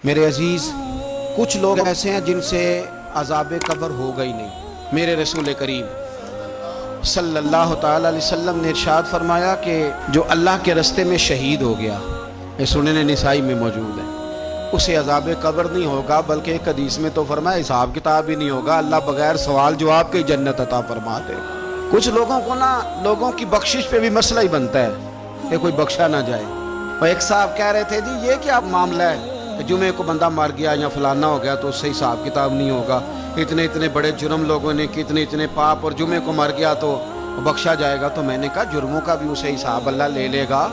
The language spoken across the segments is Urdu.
میرے عزیز، کچھ لوگ ایسے ہیں جن سے عذاب قبر ہوگا ہی نہیں۔ میرے رسول کریم صلی اللہ تعالی علیہ وسلم نے ارشاد فرمایا کہ جو اللہ کے رستے میں شہید ہو گیا، یہ سنن نسائی میں موجود ہے، اسے عذاب قبر نہیں ہوگا، بلکہ ایک حدیث میں تو فرمایا حساب کتاب ہی نہیں ہوگا، اللہ بغیر سوال جواب کے جنت عطا فرما دے۔ کچھ لوگوں کو لوگوں کی بخشش پہ بھی مسئلہ ہی بنتا ہے کہ کوئی بخشا نہ جائے۔ اور ایک صاحب کہہ رہے تھے جی یہ کیا معاملہ ہے کہ جمعے کو بندہ مر گیا یا فلانا ہو گیا تو اس سے حساب کتاب نہیں ہوگا، اتنے بڑے جرم لوگوں نے کی، اتنے پاپ، اور جمعے کو مر گیا تو بخشا جائے گا۔ تو میں نے کہا جرموں کا بھی اسے حساب اللہ لے لے گا،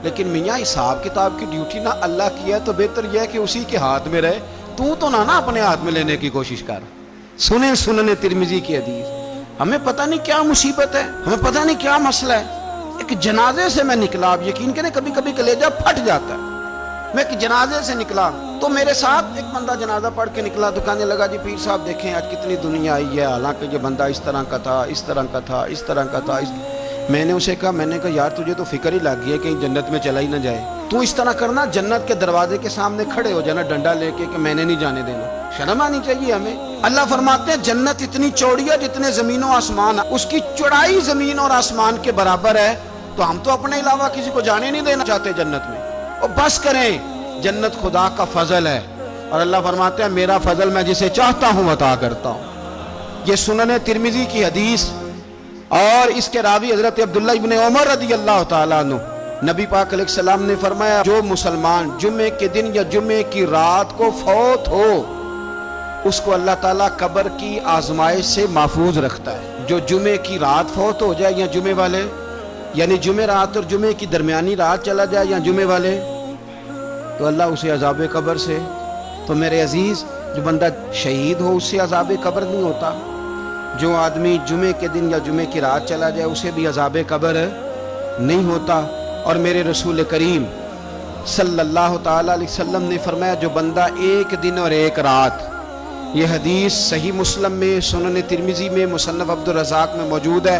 لیکن میاں حساب کتاب کی ڈیوٹی نہ اللہ کی ہے تو بہتر یہ ہے کہ اسی کے ہاتھ میں رہے، تو نہ اپنے ہاتھ میں لینے کی کوشش کر۔ سنن ترمذی کی حدیث۔ ہمیں پتہ نہیں کیا مصیبت ہے، ہمیں پتہ نہیں کیا مسئلہ ہے۔ ایک جنازے سے میں نکلا، آپ یقین کریں کبھی کبھی کلیجہ پھٹ جاتا ہے۔ میں ایک جنازے سے نکلا تو میرے ساتھ ایک بندہ جنازہ پڑھ کے نکلا تو کہنے لگا جی پیر صاحب دیکھیں آج کتنی دنیا آئی ہے، حالانکہ یہ بندہ اس طرح کا تھا، اس طرح کا تھا، اس طرح کا تھا۔ میں نے اسے کہا یار تجھے تو فکر ہی لگ گئی ہے کہیں جنت میں چلا ہی نہ جائے، تو اس طرح کرنا جنت کے دروازے کے سامنے کھڑے ہو جانا ڈنڈا لے کے کہ میں نے نہیں جانے دینا۔ شرم آنی چاہیے ہمیں۔ اللہ فرماتے ہیں جنت اتنی چوڑی ہے جتنے زمین و آسمان، اس کی چوڑائی زمین اور آسمان کے برابر ہے، تو ہم تو اپنے علاوہ کسی کو جانے نہیں دینا چاہتے جنت میں۔ اور بس کریں، جنت خدا کا فضل ہے، اور اللہ فرماتے ہیں میرا فضل میں جسے چاہتا ہوں عطا کرتا ہوں۔ یہ سنن ترمذی کی حدیث، اور اس کے راوی حضرت عبداللہ ابن عمر رضی اللہ تعالیٰ عنہ، نبی پاک علیہ السلام نے فرمایا جو مسلمان جمعے کے دن یا جمعے کی رات کو فوت ہو، اس کو اللہ تعالیٰ قبر کی آزمائش سے محفوظ رکھتا ہے۔ جو جمعے کی رات فوت ہو جائے یا جمعے والے، یعنی جمعے رات اور جمعے کی درمیانی رات چلا جائے یا جمعے والے، تو اللہ اسے عذاب قبر سے، تو میرے عزیز جو بندہ شہید ہو اس سے عذاب قبر نہیں ہوتا، جو آدمی جمعے کے دن یا جمعے کی رات چلا جائے اسے بھی عذاب قبر نہیں ہوتا۔ اور میرے رسول کریم صلی اللہ تعالیٰ علیہ وسلم نے فرمایا جو بندہ ایک دن اور ایک رات، یہ حدیث صحیح مسلم میں، سنن ترمذی میں، مصنف عبدالرزاق میں موجود ہے،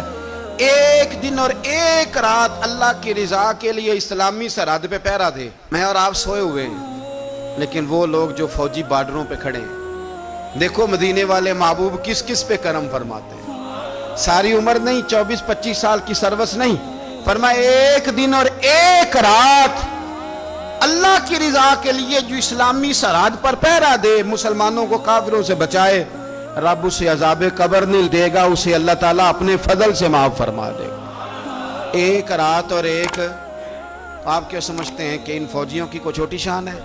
ایک دن اور ایک رات اللہ کی رضا کے لیے اسلامی سرحد پہ پہرا دے۔ میں اور آپ سوئے ہوئے ہیں، لیکن وہ لوگ جو فوجی بارڈروں پہ کھڑے ہیں، دیکھو مدینے والے محبوب کس کس پہ کرم فرماتے ہیں۔ ساری عمر نہیں، 24-25 سال کی سروس نہیں، فرمایا ایک دن اور ایک رات اللہ کی رضا کے لیے جو اسلامی سرحد پر پہرا دے، مسلمانوں کو کافروں سے بچائے، رب اسے عذاب قبر نہیں دے گا، اسے اللہ تعالیٰ اپنے فضل سے معاف فرما دے گا۔ ایک رات اور ایک، آپ کیا سمجھتے ہیں کہ ان فوجیوں کی کوئی چھوٹی شان ہے،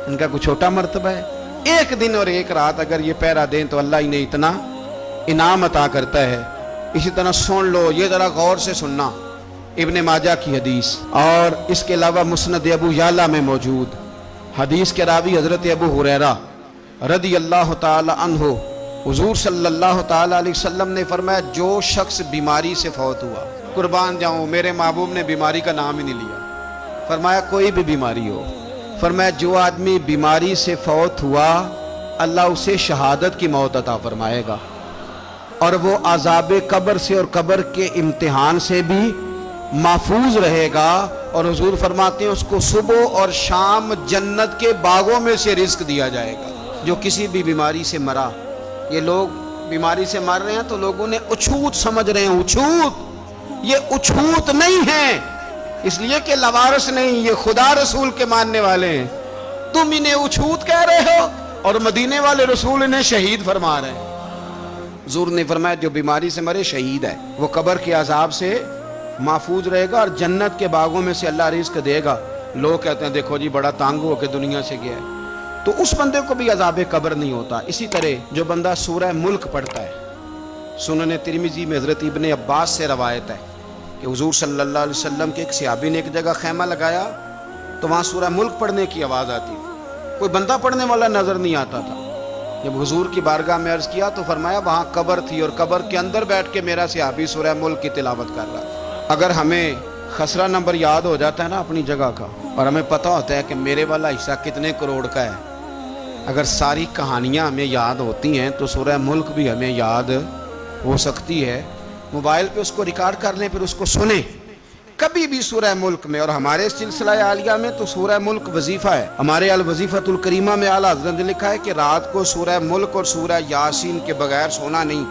ان کا کوئی چھوٹا مرتبہ ہے؟ ایک دن اور ایک رات اگر یہ پہرا دیں تو اللہ انہیں اتنا انعام عطا کرتا ہے۔ اسی طرح سن لو، یہ ذرا غور سے سننا، ابن ماجہ کی حدیث، اور اس کے علاوہ مسند ابو یعلا میں موجود حدیث کے راوی حضرت ابو ہریرہ رضی اللہ تعالی عنہ، حضور صلی اللہ تعالی علیہ وسلم نے فرمایا جو شخص بیماری سے فوت ہوا، قربان جاؤں میرے محبوب نے بیماری کا نام ہی نہیں لیا، فرمایا کوئی بھی بیماری ہو، فرمایا جو آدمی بیماری سے فوت ہوا اللہ اسے شہادت کی موت عطا فرمائے گا، اور وہ عذاب قبر سے اور قبر کے امتحان سے بھی محفوظ رہے گا، اور حضور فرماتے ہیں اس کو صبح اور شام جنت کے باغوں میں سے رزق دیا جائے گا۔ جو کسی بھی بیماری سے مرا، یہ لوگ بیماری سے مر رہے ہیں تو لوگوں نے اچھوت سمجھ رہے ہیں، اچھوت، یہ اچھوت نہیں ہے، اس لیے کہ لوارث نہیں، یہ خدا رسول کے ماننے والے ہیں، تم انہیں اچھوت کہہ رہے ہو، اور مدینے والے رسول انہیں شہید فرما رہے ہیں۔ حضور نے فرمایا جو بیماری سے مرے شہید ہے، وہ قبر کے عذاب سے محفوظ رہے گا اور جنت کے باغوں میں سے اللہ رزق دے گا۔ لوگ کہتے ہیں دیکھو جی بڑا تانگ ہو کے دنیا سے گیا ہے، تو اس بندے کو بھی عذاب قبر نہیں ہوتا۔ اسی طرح جو بندہ سورہ ملک پڑھتا ہے، سنن ترمذی میں حضرت ابن عباس سے روایت ہے کہ حضور صلی اللہ علیہ وسلم کے ایک صحابی نے ایک جگہ خیمہ لگایا تو وہاں سورہ ملک پڑھنے کی آواز آتی، کوئی بندہ پڑھنے والا نظر نہیں آتا تھا۔ جب حضور کی بارگاہ میں عرض کیا تو فرمایا وہاں قبر تھی، اور قبر کے اندر بیٹھ کے میرا صحابی سورہ ملک کی تلاوت کر رہا تھا۔ اگر ہمیں خسرہ نمبر یاد ہو جاتا ہے نا اپنی جگہ کا، اور ہمیں پتہ ہوتا ہے کہ میرے والا حصہ کتنے کروڑ کا ہے، اگر ساری کہانیاں ہمیں یاد ہوتی ہیں تو سورہ ملک بھی ہمیں یاد ہو سکتی ہے۔ موبائل پہ اس کو ریکارڈ کر لیں، پھر اس کو سنیں، کبھی بھی سورہ ملک میں، اور ہمارے سلسلہ عالیہ میں تو سورہ ملک وظیفہ ہے، ہمارے الوظیفۃ الکریمہ میں اعلیٰ حضرت نے لکھا ہے کہ رات کو سورہ ملک اور سورہ یاسین کے بغیر سونا نہیں۔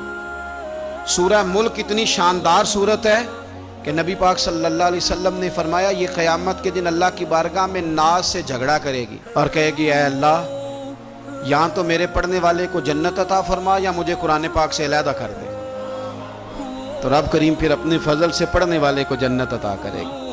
سورہ ملک اتنی شاندار سورت ہے کہ نبی پاک صلی اللہ علیہ وسلم نے فرمایا یہ قیامت کے دن اللہ کی بارگاہ میں ناز سے جھگڑا کرے گی اور کہے گی اے اللہ، یہاں تو میرے پڑھنے والے کو جنت عطا فرما یا مجھے قرآن پاک سے علیحدہ کر دے۔ تو رب کریم پھر اپنے فضل سے پڑھنے والے کو جنت عطا کرے گی۔